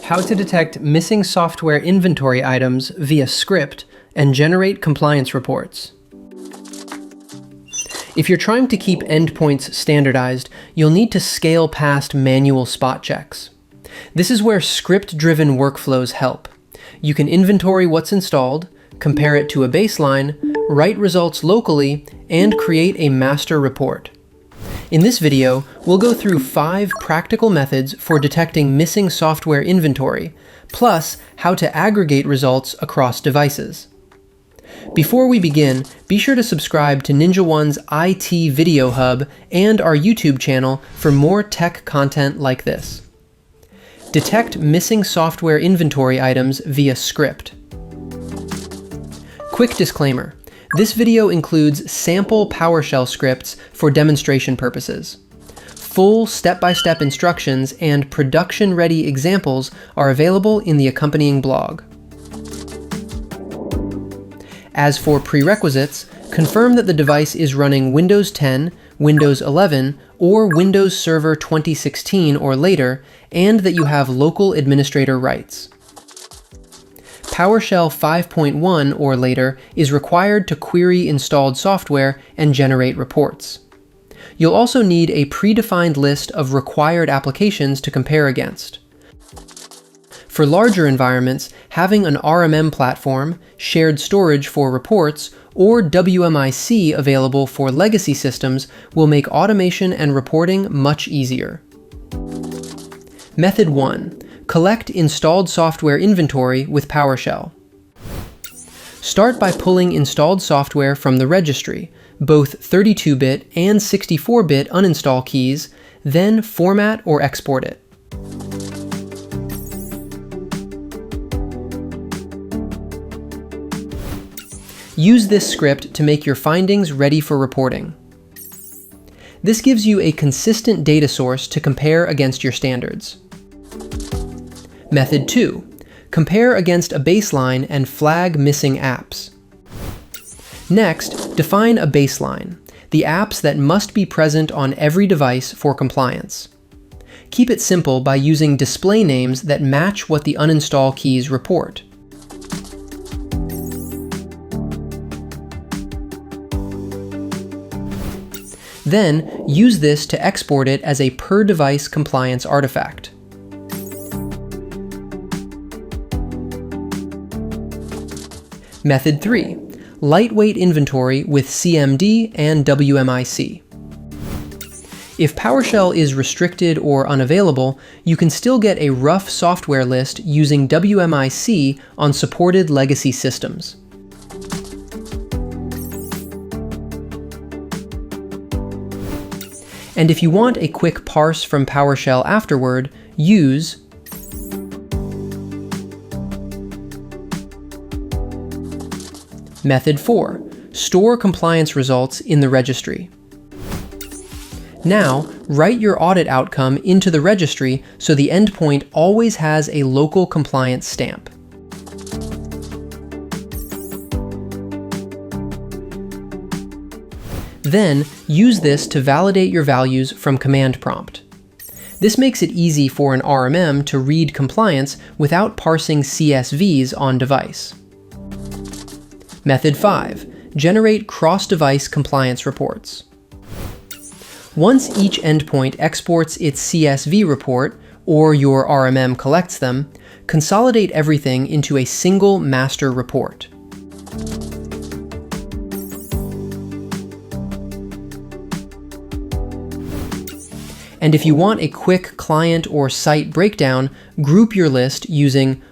How to detect missing software inventory items via script and generate compliance reports. If you're trying to keep endpoints standardized, you'll need to scale past manual spot checks. This is where script-driven workflows help. You can inventory what's installed, compare it to a baseline, write results locally, and create a master report. In this video, we'll go through 5 practical methods for detecting missing software inventory, plus how to aggregate results across devices. Before we begin, be sure to subscribe to NinjaOne's IT Video Hub and our YouTube channel for more tech content like this. Detect missing software inventory items via script. Quick disclaimer. This video includes sample PowerShell scripts for demonstration purposes. Full step-by-step instructions and production-ready examples are available in the accompanying blog. As for prerequisites, confirm that the device is running Windows 10, Windows 11, or Windows Server 2016 or later, and that you have local administrator rights. PowerShell 5.1 or later is required to query installed software and generate reports. You'll also need a predefined list of required applications to compare against. For larger environments, having an RMM platform, shared storage for reports, or WMIC available for legacy systems will make automation and reporting much easier. Method 1. Collect installed software inventory with PowerShell. Start by pulling installed software from the registry, both 32-bit and 64-bit uninstall keys, then format or export it. Use this script to make your findings ready for reporting. This gives you a consistent data source to compare against your standards. Method 2. Compare against a baseline and flag missing apps. Next, define a baseline, the apps that must be present on every device for compliance. Keep it simple by using display names that match what the uninstall keys report. Then, use this to export it as a per-device compliance artifact. Method 3. Lightweight inventory with CMD and WMIC. If PowerShell is restricted or unavailable, you can still get a rough software list using WMIC on supported legacy systems. And if you want a quick parse from PowerShell afterward, use Method 4. Store compliance results in the registry. Now, write your audit outcome into the registry so the endpoint always has a local compliance stamp. Then, use this to validate your values from command prompt. This makes it easy for an RMM to read compliance without parsing CSVs on device. Method 5. Generate cross-device compliance reports. Once each endpoint exports its CSV report, or your RMM collects them, consolidate everything into a single master report. And if you want a quick client or site breakdown, group your list using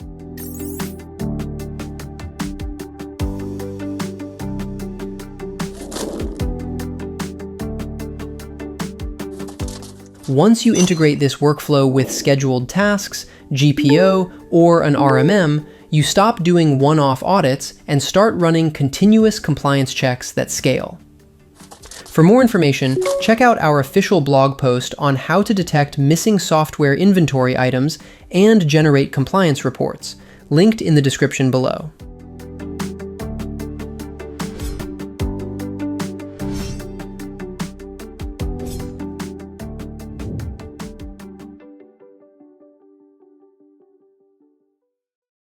Once you integrate this workflow with scheduled tasks, GPO, or an RMM, you stop doing one-off audits and start running continuous compliance checks that scale. For more information, check out our official blog post on how to detect missing software inventory items and generate compliance reports, linked in the description below.